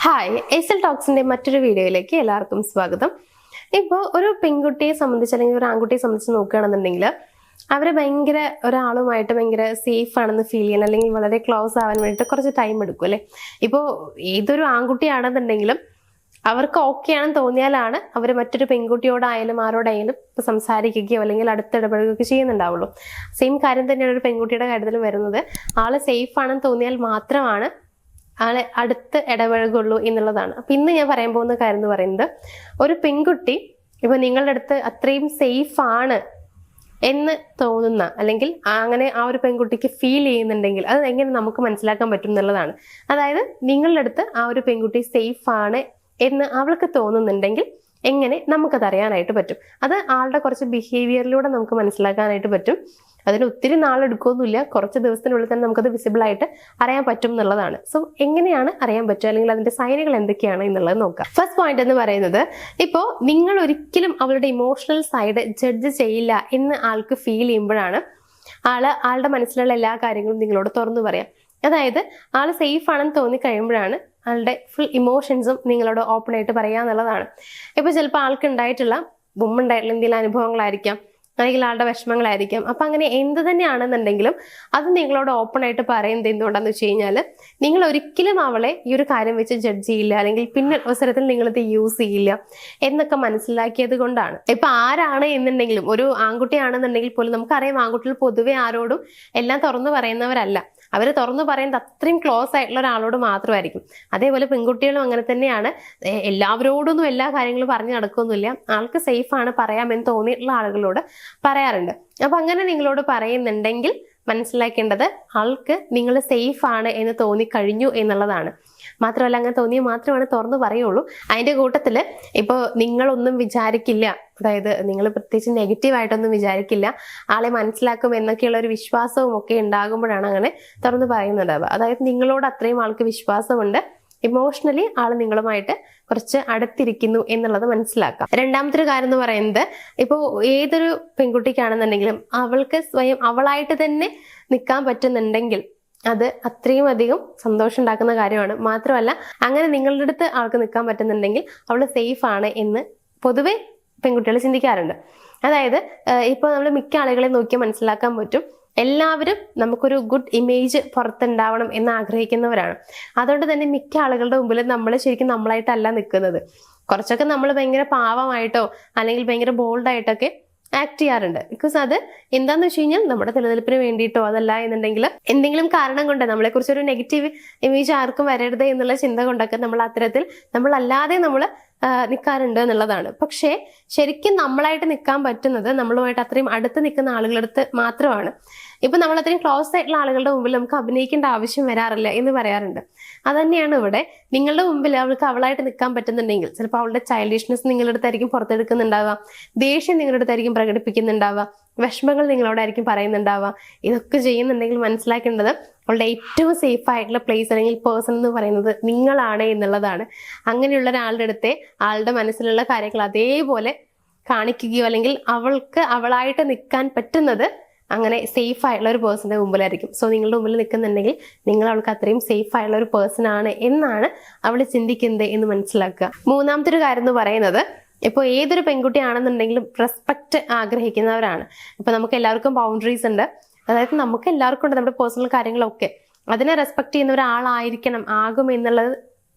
Hi, S L ടോക്സിന്റെ മറ്റൊരു വീഡിയോയിലേക്ക് എല്ലാവർക്കും സ്വാഗതം. ഇപ്പോൾ ഒരു പെൺകുട്ടിയെ സംബന്ധിച്ച് അല്ലെങ്കിൽ ഒരു ആൺകുട്ടിയെ സംബന്ധിച്ച് നോക്കുകയാണെന്നുണ്ടെങ്കിൽ അവരെ ഭയങ്കര ഒരാളുമായിട്ട് ഭയങ്കര സേഫ് ആണെന്ന് ഫീൽ ചെയ്യാൻ അല്ലെങ്കിൽ വളരെ ക്ലോസ് ആവാൻ വേണ്ടിയിട്ട് കുറച്ച് ടൈം എടുക്കും അല്ലേ. ഇപ്പോൾ ഏതൊരു ആൺകുട്ടിയാണെന്നുണ്ടെങ്കിലും അവർക്ക് ഓക്കെ ആണെന്ന് തോന്നിയാലാണ് അവർ മറ്റൊരു പെൺകുട്ടിയോടായാലും ആരോടായാലും ഇപ്പൊ സംസാരിക്കുകയോ അല്ലെങ്കിൽ അടുത്തിടപഴകുകയോ ചെയ്യുന്നുണ്ടാവുള്ളൂ. സെയിം കാര്യം തന്നെയാണ് ഒരു പെൺകുട്ടിയുടെ കാര്യത്തിൽ വരുന്നത്. ആള് സേഫ് ആണെന്ന് തോന്നിയാൽ മാത്രമാണ് ആളെ അടുത്ത് ഇടപഴകുള്ളൂ എന്നുള്ളതാണ്. അപ്പൊ ഇന്ന് ഞാൻ പറയാൻ പോകുന്ന കാര്യം എന്ന് പറയുന്നത്, ഒരു പെൺകുട്ടി ഇപ്പൊ നിങ്ങളുടെ അടുത്ത് അത്രയും സേഫ് ആണ് എന്ന് തോന്നുന്ന അല്ലെങ്കിൽ അങ്ങനെ ആ ഒരു പെൺകുട്ടിക്ക് ഫീൽ ചെയ്യുന്നുണ്ടെങ്കിൽ അത് എങ്ങനെ നമുക്ക് മനസ്സിലാക്കാൻ പറ്റും എന്നുള്ളതാണ്. അതായത് നിങ്ങളുടെ അടുത്ത് ആ ഒരു പെൺകുട്ടി സേഫ് ആണ് എന്ന് അവൾക്ക് തോന്നുന്നുണ്ടെങ്കിൽ എങ്ങനെ നമുക്കത് അറിയാനായിട്ട് പറ്റും. അത് ആളുടെ കുറച്ച് ബിഹേവിയറിലൂടെ നമുക്ക് മനസ്സിലാക്കാനായിട്ട് പറ്റും. അതിന് ഒത്തിരി നാളെടുക്കൊന്നുമില്ല, കുറച്ച് ദിവസത്തിനുള്ളിൽ തന്നെ നമുക്കത് വിസിബിൾ ആയിട്ട് അറിയാൻ പറ്റും എന്നുള്ളതാണ്. സോ എങ്ങനെയാണ് അറിയാൻ പറ്റുക അല്ലെങ്കിൽ അതിന്റെ സൈനുകൾ എന്തൊക്കെയാണ് എന്നുള്ളത് നോക്കാം. ഫസ്റ്റ് പോയിന്റ് എന്ന് പറയുന്നത്, ഇപ്പോൾ നിങ്ങൾ ഒരിക്കലും അവളുടെ ഇമോഷണൽ സൈഡ് ജഡ്ജ് ചെയ്യില്ല എന്ന് ആൾക്ക് ഫീൽ ചെയ്യുമ്പോഴാണ് ആളുടെ മനസ്സിലുള്ള എല്ലാ കാര്യങ്ങളും നിങ്ങളോട് തുറന്നു പറയാം. അതായത് ആള് സേഫ് ആണെന്ന് തോന്നി കഴിയുമ്പോഴാണ് ആളുടെ ഫുൾ ഇമോഷൻസും നിങ്ങളോട് ഓപ്പൺ ആയിട്ട് പറയാന്നുള്ളതാണ്. ഇപ്പൊ ചിലപ്പോൾ ആൾക്ക് ഉണ്ടായിട്ടുള്ള മുമ്പുണ്ടായിട്ടുള്ള എന്തെങ്കിലും അനുഭവങ്ങളായിരിക്കാം, അല്ലെങ്കിൽ ആളുടെ വിഷമങ്ങളായിരിക്കാം. അപ്പൊ അങ്ങനെ എന്ത് തന്നെയാണെന്നുണ്ടെങ്കിലും അത് നിങ്ങളോട് ഓപ്പൺ ആയിട്ട് പറയുന്നത് എന്തുകൊണ്ടാന്ന് വെച്ച് കഴിഞ്ഞാല്, നിങ്ങൾ ഒരിക്കലും അവളെ ഈ ഒരു കാര്യം വെച്ച് ജഡ്ജ് ചെയ്യില്ല അല്ലെങ്കിൽ പിന്നെ അവസരത്തിൽ നിങ്ങളിത് യൂസ് ചെയ്യില്ല എന്നൊക്കെ മനസ്സിലാക്കിയത് കൊണ്ടാണ്. ഇപ്പൊ ആരാണ് എന്നുണ്ടെങ്കിലും, ഒരു ആൺകുട്ടിയാണെന്നുണ്ടെങ്കിൽ പോലും നമുക്കറിയാം ആൺകുട്ടികൾ പൊതുവെ ആരോടും എല്ലാം തുറന്നു പറയുന്നവരല്ല. അവർ തുറന്നു പറയുന്നത് അത്രയും ക്ലോസ് ആയിട്ടുള്ള ഒരാളോട് മാത്രമായിരിക്കും. അതേപോലെ പെൺകുട്ടികളും അങ്ങനെ തന്നെയാണ്. എല്ലാവരോടൊന്നും എല്ലാ കാര്യങ്ങളും പറഞ്ഞു നടക്കൊന്നുമില്ല. ആൾക്ക് സേഫ് ആണ് പറയാമെന്ന് തോന്നിയിട്ടുള്ള ആളുകളോട് പറയാറുണ്ട്. അപ്പൊ അങ്ങനെ നിങ്ങളോട് പറയുന്നുണ്ടെങ്കിൽ മനസ്സിലാക്കേണ്ടത് ആൾക്ക് നിങ്ങൾ സേഫ് ആണ് എന്ന് തോന്നിക്കഴിഞ്ഞു എന്നുള്ളതാണ്. മാത്രമല്ല, അങ്ങനെ തോന്നിയാൽ മാത്രമാണ് തുറന്നു പറയുള്ളൂ. അതിന്റെ കൂട്ടത്തില് ഇപ്പൊ നിങ്ങളൊന്നും വിചാരിക്കില്ല, അതായത് നിങ്ങൾ പ്രത്യേകിച്ച് നെഗറ്റീവായിട്ടൊന്നും വിചാരിക്കില്ല, ആളെ മനസ്സിലാക്കും എന്നൊക്കെയുള്ള ഒരു വിശ്വാസവും ഒക്കെ ഉണ്ടാകുമ്പോഴാണ് അങ്ങനെ തുറന്നു പറയുന്നുണ്ടാവുക. അതായത് നിങ്ങളോട് അത്രയും ആൾക്ക് വിശ്വാസമുണ്ട്, ഇമോഷണലി ആള് നിങ്ങളുമായിട്ട് കുറച്ച് അടുത്തിരിക്കുന്നു എന്നുള്ളത് മനസ്സിലാക്കാം. രണ്ടാമത്തെ ഒരു കാര്യം എന്ന് പറയുന്നത്, ഇപ്പോൾ ഏതൊരു പെൺകുട്ടിക്കാണെന്നുണ്ടെങ്കിലും അവൾക്ക് സ്വയം അവളായിട്ട് തന്നെ നിൽക്കാൻ പറ്റുന്നുണ്ടെങ്കിൽ അത് അത്രയും അധികം സന്തോഷം ഉണ്ടാക്കുന്ന കാര്യമാണ്. മാത്രമല്ല, അങ്ങനെ നിങ്ങളുടെ അടുത്ത് ആൾക്ക് നിൽക്കാൻ പറ്റുന്നുണ്ടെങ്കിൽ അവൾ സേഫ് ആണ് എന്ന് പൊതുവെ പെൺകുട്ടികൾ ചിന്തിക്കാറുണ്ട്. അതായത് ഇപ്പോൾ നമ്മൾ മിക്ക ആളുകളെ നോക്കിയാൽ മനസ്സിലാക്കാൻ പറ്റും, എല്ലാവരും നമുക്കൊരു ഗുഡ് ഇമേജ് പുറത്തുണ്ടാവണം എന്ന് ആഗ്രഹിക്കുന്നവരാണ്. അതുകൊണ്ട് തന്നെ മിക്ക ആളുകളുടെ മുമ്പിൽ നമ്മൾ ശരിക്കും നമ്മളായിട്ടല്ല നിൽക്കുന്നത്. കുറച്ചൊക്കെ നമ്മൾ ഭയങ്കര പാവമായിട്ടോ അല്ലെങ്കിൽ ഭയങ്കര ബോൾഡായിട്ടൊക്കെ ആക്ട് ചെയ്യാറുണ്ട്. ബിക്കോസ് അത് എന്താന്ന് വെച്ച് കഴിഞ്ഞാൽ നമ്മുടെ നിലനിൽപ്പിന് വേണ്ടിയിട്ടോ അതല്ല എന്നുണ്ടെങ്കിൽ എന്തെങ്കിലും കാരണം കൊണ്ട് നമ്മളെക്കുറിച്ച് ഒരു നെഗറ്റീവ് ഇമേജ് ആർക്കും വരരുത് എന്നുള്ള ചിന്ത കൊണ്ടൊക്കെ നമ്മൾ അത്തരത്തിൽ നമ്മളല്ലാതെ നമ്മൾ നിൽക്കാറുണ്ട് എന്നുള്ളതാണ്. പക്ഷേ ശരിക്കും നമ്മളായിട്ട് നിൽക്കാൻ പറ്റുന്നത് നമ്മളുമായിട്ട് അത്രയും അടുത്ത് നിൽക്കുന്ന ആളുകളുടെ അടുത്ത് മാത്രമാണ്. ഇപ്പൊ നമ്മൾ അത്രയും ക്ലോസ് ആയിട്ടുള്ള ആളുകളുടെ മുമ്പിൽ നമുക്ക് അഭിനയിക്കേണ്ട ആവശ്യം വരാറില്ല എന്ന് പറയാറുണ്ട്. അതന്നെയാണ് ഇവിടെ. നിങ്ങളുടെ മുമ്പിൽ അവൾക്ക് അവളായിട്ട് നിൽക്കാൻ പറ്റുന്നുണ്ടെങ്കിൽ ചിലപ്പോൾ അവളുടെ ചൈൽഡിഷ്നെസ് നിങ്ങളുടെ അടുത്തായിരിക്കും പുറത്തെടുക്കുന്നുണ്ടാവുക, ദേഷ്യം നിങ്ങളുടെ അടുത്തായിരിക്കും പ്രകടിപ്പിക്കുന്നുണ്ടാവുക, വിഷമങ്ങൾ നിങ്ങളോടായിരിക്കും പറയുന്നുണ്ടാവുക. ഇതൊക്കെ ചെയ്യുന്നുണ്ടെങ്കിൽ മനസ്സിലാക്കേണ്ടത് അവളുടെ ഏറ്റവും സേഫ് ആയിട്ടുള്ള പ്ലേസ് അല്ലെങ്കിൽ പേഴ്സൺ എന്ന് പറയുന്നത് നിങ്ങളാണ് എന്നുള്ളതാണ്. അങ്ങനെയുള്ള ഒരാളുടെ അടുത്തെ ആളുടെ മനസ്സിലുള്ള കാര്യങ്ങൾ അതേപോലെ കാണിക്കുകയോ അല്ലെങ്കിൽ അവൾക്ക് അവളായിട്ട് നിൽക്കാൻ പറ്റുന്നത് അങ്ങനെ സേഫ് ആയിട്ടുള്ള ഒരു പേഴ്സന്റെ മുമ്പിലായിരിക്കും. സോ നിങ്ങളുടെ മുമ്പിൽ നിൽക്കുന്നുണ്ടെങ്കിൽ നിങ്ങൾ അവൾക്ക് അത്രയും സേഫ് ആയിട്ടുള്ള ഒരു പേഴ്സൺ ആണ് എന്നാണ് അവൾ ചിന്തിക്കുന്നത് എന്ന് മനസ്സിലാക്കുക. മൂന്നാമത്തെ ഒരു കാര്യം എന്ന് പറയുന്നത്, ഇപ്പോൾ ഏതൊരു പെൺകുട്ടിയാണെന്നുണ്ടെങ്കിലും റെസ്പെക്ട് ആഗ്രഹിക്കുന്നവരാണ്. ഇപ്പൊ നമുക്ക് എല്ലാവർക്കും ബൗണ്ടറീസ് ഉണ്ട്. അതായത് നമുക്ക് എല്ലാവർക്കും ഉണ്ട് നമ്മുടെ പേഴ്സണൽ കാര്യങ്ങളൊക്കെ. അതിനെ റെസ്പെക്ട് ചെയ്യുന്ന ഒരാളായിരിക്കണം ആകും എന്നുള്ളത്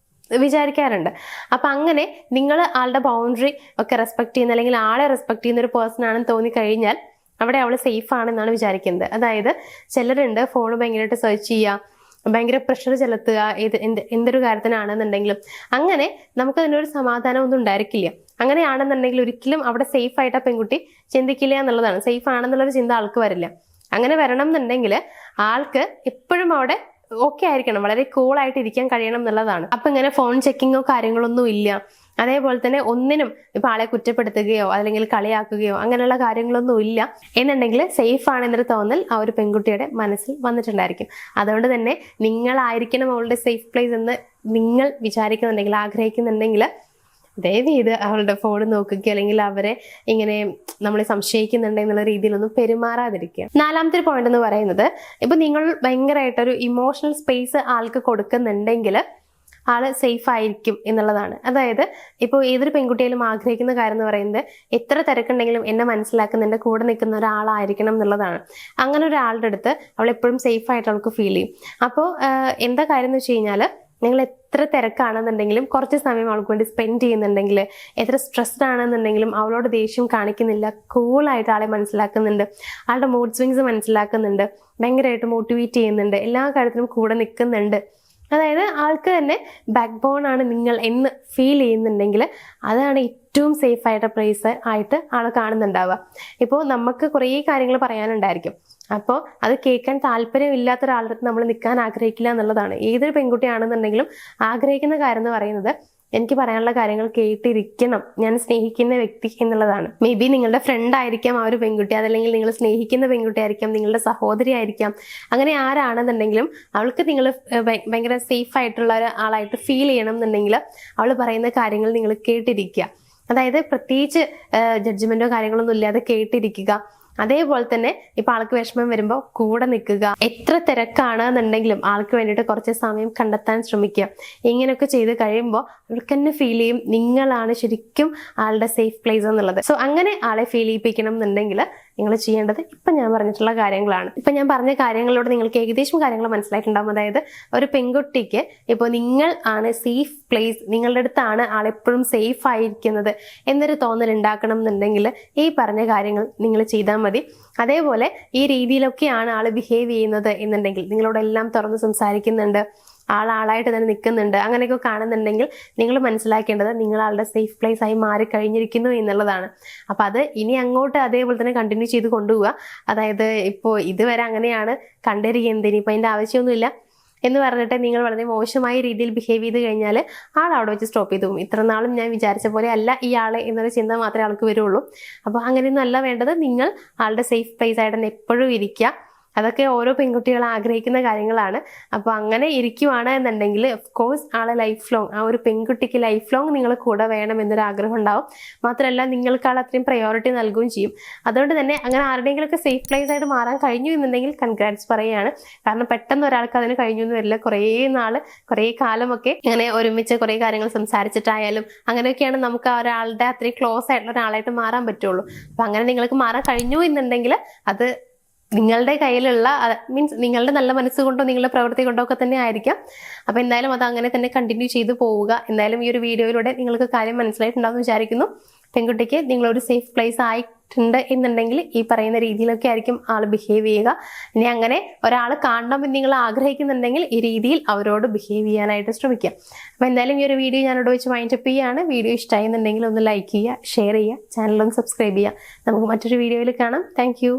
വിചാരിക്കാറുണ്ട്. അപ്പൊ അങ്ങനെ നിങ്ങൾ ആളുടെ ബൗണ്ടറി ഒക്കെ റെസ്പെക്ട് ചെയ്യുന്ന അല്ലെങ്കിൽ ആളെ റെസ്പെക്ട് ചെയ്യുന്ന ഒരു പേഴ്സൺ ആണെന്ന് തോന്നിക്കഴിഞ്ഞാൽ അവിടെ അവൾ സേഫ് ആണെന്നാണ് വിചാരിക്കുന്നത്. അതായത് ചിലരുണ്ട് ഫോൺ ഭയങ്കരമായിട്ട് സെർച്ച് ചെയ്യുക, ഭയങ്കര പ്രഷർ ചെലുത്തുക, എന്തൊരു കാര്യത്തിനാണെന്നുണ്ടെങ്കിലും അങ്ങനെ നമുക്ക് അതിനൊരു സമാധാനം ഒന്നും ഉണ്ടായിരിക്കില്ല. അങ്ങനെയാണെന്നുണ്ടെങ്കിൽ ഒരിക്കലും അവിടെ സേഫ് ആയിട്ട് ആ പെൺകുട്ടി ചിന്തിക്കില്ല എന്നുള്ളതാണ്. സേഫ് ആണെന്നുള്ളൊരു ചിന്ത ആൾക്ക് വരില്ല. അങ്ങനെ വരണം എന്നുണ്ടെങ്കിൽ ആൾക്ക് എപ്പോഴും അവിടെ ഓക്കെ ആയിരിക്കണം, വളരെ കൂൾ ആയിട്ട് ഇരിക്കാൻ കഴിയണം എന്നുള്ളതാണ്. അപ്പൊ ഇങ്ങനെ ഫോൺ ചെക്കിങ്ങോ കാര്യങ്ങളൊന്നും ഇല്ല. അതേപോലെ തന്നെ ഒന്നിനും ഇപ്പൊ ആളെ കുറ്റപ്പെടുത്തുകയോ അല്ലെങ്കിൽ കളിയാക്കുകയോ അങ്ങനെയുള്ള കാര്യങ്ങളൊന്നും ഇല്ല എന്നുണ്ടെങ്കിൽ സേഫ് ആണെന്നൊരു തോന്നൽ ആ ഒരു പെൺകുട്ടിയുടെ മനസ്സിൽ വന്നിട്ടുണ്ടായിരിക്കും. അതുകൊണ്ട് തന്നെ നിങ്ങളായിരിക്കണം അവളുടെ സേഫ് പ്ലേസ് എന്ന് നിങ്ങൾ വിചാരിക്കുന്നുണ്ടെങ്കിൽ, ആഗ്രഹിക്കുന്നുണ്ടെങ്കിൽ ദയവ് ചെയ്ത് അവളുടെ ഫോൺ നോക്കുക അല്ലെങ്കിൽ അവരെ ഇങ്ങനെ നമ്മളെ സംശയിക്കുന്നുണ്ട് എന്നുള്ള രീതിയിലൊന്നും പെരുമാറാതിരിക്കുക. നാലാമത്തെ പോയിന്റ് എന്ന് പറയുന്നത്, ഇപ്പൊ നിങ്ങൾ ഭയങ്കരമായിട്ടൊരു ഇമോഷണൽ സ്പേസ് ആൾക്ക് കൊടുക്കുന്നുണ്ടെങ്കിൽ ആള് സേഫ് ആയിരിക്കും എന്നുള്ളതാണ്. അതായത് ഇപ്പോൾ ഏതൊരു പെൺകുട്ടിയിലും ആഗ്രഹിക്കുന്ന കാര്യം എന്ന് പറയുന്നത് എത്ര തിരക്കുണ്ടെങ്കിലും എന്നെ മനസ്സിലാക്കുന്ന, എൻ്റെ കൂടെ നിൽക്കുന്ന ഒരാളായിരിക്കണം എന്നുള്ളതാണ്. അങ്ങനെ ഒരാളുടെ അടുത്ത് അവൾ എപ്പോഴും സേഫ് ആയിട്ട് അവൾക്ക് ഫീൽ ചെയ്യും. അപ്പോൾ എന്താ കാര്യം എന്ന് വെച്ച് കഴിഞ്ഞാൽ, നിങ്ങൾ എത്ര തിരക്കാണെന്നുണ്ടെങ്കിലും കുറച്ച് സമയം അവൾക്ക് വേണ്ടി സ്പെൻഡ് ചെയ്യുന്നുണ്ടെങ്കിൽ, എത്ര സ്ട്രെസ്ഡ് ആണെന്നുണ്ടെങ്കിലും അവളോട് ദേഷ്യം കാണിക്കുന്നില്ല, കൂളായിട്ട് ആളെ മനസ്സിലാക്കുന്നുണ്ട്, ആളുടെ മൂഡ് സ്വിങ്സ് മനസ്സിലാക്കുന്നുണ്ട്, ഭയങ്കരമായിട്ട് മോട്ടിവേറ്റ് ചെയ്യുന്നുണ്ട്, എല്ലാ കാര്യത്തിലും കൂടെ നിൽക്കുന്നുണ്ട്, അതായത് ആൾക്ക് തന്നെ ബാക്ക് ബോൺ ആണ് നിങ്ങൾ എന്ന് ഫീൽ ചെയ്യുന്നുണ്ടെങ്കിൽ അതാണ് ഏറ്റവും സേഫ് ആയിട്ട് പ്ലേസ് ആയിട്ട് ആൾ കാണുന്നുണ്ടാവുക. ഇപ്പോൾ നമുക്ക് കുറേ കാര്യങ്ങൾ പറയാനുണ്ടായിരിക്കും. അപ്പോൾ അത് കേൾക്കാൻ താല്പര്യമില്ലാത്ത ഒരാളുടെ അടുത്ത് നമ്മൾ നിൽക്കാൻ ആഗ്രഹിക്കില്ല എന്നുള്ളതാണ്. ഏതൊരു പെൺകുട്ടിയാണെന്നുണ്ടെങ്കിലും ആഗ്രഹിക്കുന്ന കാര്യം എന്ന് പറയുന്നത് എനിക്ക് പറയാനുള്ള കാര്യങ്ങൾ കേട്ടിരിക്കണം, ഞാൻ സ്നേഹിക്കുന്ന വ്യക്തി എന്നുള്ളതാണ്. മേ ബി നിങ്ങളുടെ ഫ്രണ്ട് ആയിരിക്കാം ആ ഒരു പെൺകുട്ടി, അതല്ലെങ്കിൽ നിങ്ങൾ സ്നേഹിക്കുന്ന പെൺകുട്ടി ആയിരിക്കാം, നിങ്ങളുടെ സഹോദരി ആയിരിക്കാം. അങ്ങനെ ആരാണെന്നുണ്ടെങ്കിലും അവൾക്ക് നിങ്ങൾ ഭയങ്കര സേഫ് ആയിട്ടുള്ള ഒരാളായിട്ട് ഫീൽ ചെയ്യണം എന്നുണ്ടെങ്കിൽ അവൾ പറയുന്ന കാര്യങ്ങൾ നിങ്ങൾ കേട്ടിരിക്കുക. അതായത് പ്രത്യേകിച്ച് ജഡ്ജ്മെന്റോ കാര്യങ്ങളൊന്നും ഇല്ലാതെ കേട്ടിരിക്കുക. അതേപോലെ തന്നെ ഇപ്പൊ ആൾക്ക് വിഷമം വരുമ്പോൾ കൂടെ നിൽക്കുക. എത്ര തിരക്കാണെന്നുണ്ടെങ്കിലും ആൾക്ക് വേണ്ടിയിട്ട് കുറച്ച് സമയം കണ്ടെത്താൻ ശ്രമിക്കുക. ഇങ്ങനെയൊക്കെ ചെയ്ത് കഴിയുമ്പോൾ അവൾക്ക് തന്നെ ഫീൽ ചെയ്യും നിങ്ങളാണ് ശരിക്കും ആളുടെ സേഫ് പ്ലേസ് എന്നുള്ളത്. സോ അങ്ങനെ ആളെ ഫീൽ ചെയ്യിപ്പിക്കണം എന്നുണ്ടെങ്കിൽ നിങ്ങൾ ചെയ്യേണ്ടത് ഇപ്പം ഞാൻ പറഞ്ഞിട്ടുള്ള കാര്യങ്ങളാണ്. ഇപ്പം ഞാൻ പറഞ്ഞ കാര്യങ്ങളോട് നിങ്ങൾക്ക് ഏകദേശം കാര്യങ്ങൾ മനസ്സിലായിട്ടുണ്ടാകും. അതായത് ഒരു പെൺകുട്ടിക്ക് ഇപ്പോൾ നിങ്ങൾ ആണ് സേഫ് പ്ലേസ്, നിങ്ങളുടെ അടുത്താണ് ആളെപ്പോഴും സേഫ് ആയിരിക്കുന്നത് എന്നൊരു തോന്നൽ ഉണ്ടാക്കണം എന്നുണ്ടെങ്കിൽ ഈ പറഞ്ഞ കാര്യങ്ങൾ നിങ്ങൾ ചെയ്താൽ മതി. അതേപോലെ ഈ രീതിയിലൊക്കെയാണ് ആൾ ബിഹേവ് ചെയ്യുന്നത് എന്നുണ്ടെങ്കിൽ, നിങ്ങളോടെല്ലാം തുറന്ന് സംസാരിക്കുന്നുണ്ട്, ആളായിട്ട് തന്നെ നിൽക്കുന്നുണ്ട്, അങ്ങനെയൊക്കെ കാണുന്നുണ്ടെങ്കിൽ നിങ്ങൾ മനസ്സിലാക്കേണ്ടത് നിങ്ങൾ ആളുടെ സേഫ് പ്ലേസ് ആയി മാറിക്കഴിഞ്ഞിരിക്കുന്നു എന്നുള്ളതാണ്. അപ്പം അത് ഇനി അങ്ങോട്ട് അതേപോലെ തന്നെ കണ്ടിന്യൂ ചെയ്ത് കൊണ്ടുപോവുക. അതായത് ഇപ്പോൾ ഇതുവരെ അങ്ങനെയാണ് കണ്ടിരിക്കുന്നത്, ഇനിയിപ്പോൾ അതിൻ്റെ ആവശ്യമൊന്നുമില്ല എന്ന് പറഞ്ഞിട്ട് നിങ്ങൾ വളരെ മോശമായ രീതിയിൽ ബിഹേവ് ചെയ്ത് കഴിഞ്ഞാൽ ആൾ അവിടെ വെച്ച് സ്റ്റോപ്പ് ചെയ്തു പോകും. ഇത്ര നാളും ഞാൻ വിചാരിച്ച പോലെ അല്ല ഇയാളെ എന്നൊരു ചിന്ത മാത്രമേ ആൾക്ക് വരുള്ളൂ. അപ്പോൾ അങ്ങനെയൊന്നും അല്ല വേണ്ടത്. നിങ്ങൾ ആളുടെ സേഫ് പ്ലേസ് ആയിട്ട് തന്നെ എപ്പോഴും ഇരിക്കുക. അതൊക്കെ ഓരോ പെൺകുട്ടികൾ ആഗ്രഹിക്കുന്ന കാര്യങ്ങളാണ്. അപ്പോൾ അങ്ങനെ ഇരിക്കുവാണ് എന്നുണ്ടെങ്കിൽ ഓഫ് കോഴ്സ് ആളെ ലൈഫ് ലോങ്, ആ ഒരു പെൺകുട്ടിക്ക് ലൈഫ് ലോങ് നിങ്ങൾ കൂടെ വേണം എന്നൊരു ആഗ്രഹം ഉണ്ടാവും. മാത്രമല്ല നിങ്ങൾക്ക് ആൾ അത്രയും പ്രയോറിറ്റി നൽകുകയും ചെയ്യും. അതുകൊണ്ട് തന്നെ അങ്ങനെ ആരുടെയെങ്കിലുമൊക്കെ സേഫ് പ്ലേസ് ആയിട്ട് മാറാൻ കഴിഞ്ഞു എന്നുണ്ടെങ്കിൽ കൺഗ്രാറ്റ്സ് പറയുകയാണ്. കാരണം പെട്ടെന്ന് ഒരാൾക്ക് അതിന് കഴിഞ്ഞു എന്ന് വരില്ല. കുറേ കാലമൊക്കെ ഇങ്ങനെ ഒരുമിച്ച് കുറേ കാര്യങ്ങൾ സംസാരിച്ചിട്ടായാലും അങ്ങനെയൊക്കെയാണ് നമുക്ക് ആ ഒരാളുടെ അത്രയും ക്ലോസ് ആയിട്ടുള്ള ഒരാളായിട്ട് മാറാൻ പറ്റുള്ളൂ. അപ്പം അങ്ങനെ നിങ്ങൾക്ക് മാറാൻ കഴിഞ്ഞു എന്നുണ്ടെങ്കിൽ അത് നിങ്ങളുടെ കയ്യിലുള്ള മീൻസ് നിങ്ങളുടെ നല്ല മനസ്സുകൊണ്ടോ നിങ്ങളുടെ പ്രവൃത്തി കൊണ്ടോ ഒക്കെ തന്നെ ആയിരിക്കാം. അപ്പോൾ എന്തായാലും അത് അങ്ങനെ തന്നെ കണ്ടിന്യൂ ചെയ്ത് പോവുക. എന്തായാലും ഈ ഒരു വീഡിയോയിലൂടെ നിങ്ങൾക്ക് കാര്യം മനസ്സിലായിട്ടുണ്ടാവും വിചാരിക്കുന്നു. പെൺകുട്ടിക്ക് നിങ്ങളൊരു സേഫ് പ്ലേസ് ആയിട്ടുണ്ട് എന്നുണ്ടെങ്കിൽ ഈ പറയുന്ന രീതിയിലൊക്കെ ആയിരിക്കും ആൾ ബിഹേവ് ചെയ്യുക. ഇനി അങ്ങനെ ഒരാൾ കാണണമെന്ന് നിങ്ങൾ ആഗ്രഹിക്കുന്നുണ്ടെങ്കിൽ ഈ രീതിയിൽ അവരോട് ബിഹേവ് ചെയ്യാനായിട്ട് ശ്രമിക്കുക. അപ്പോൾ എന്തായാലും ഈ ഒരു വീഡിയോ ഞാനിവിടെ വെച്ച് വൈൻഡപ്പ് ചെയ്യുകയാണ്. വീഡിയോ ഇഷ്ടമായിരുന്നുണ്ടെങ്കിൽ ഒന്ന് ലൈക്ക് ചെയ്യുക, ഷെയർ ചെയ്യുക, ചാനലൊന്ന് സബ്സ്ക്രൈബ് ചെയ്യുക. നമുക്ക് മറ്റൊരു വീഡിയോയിൽ കാണാം. താങ്ക്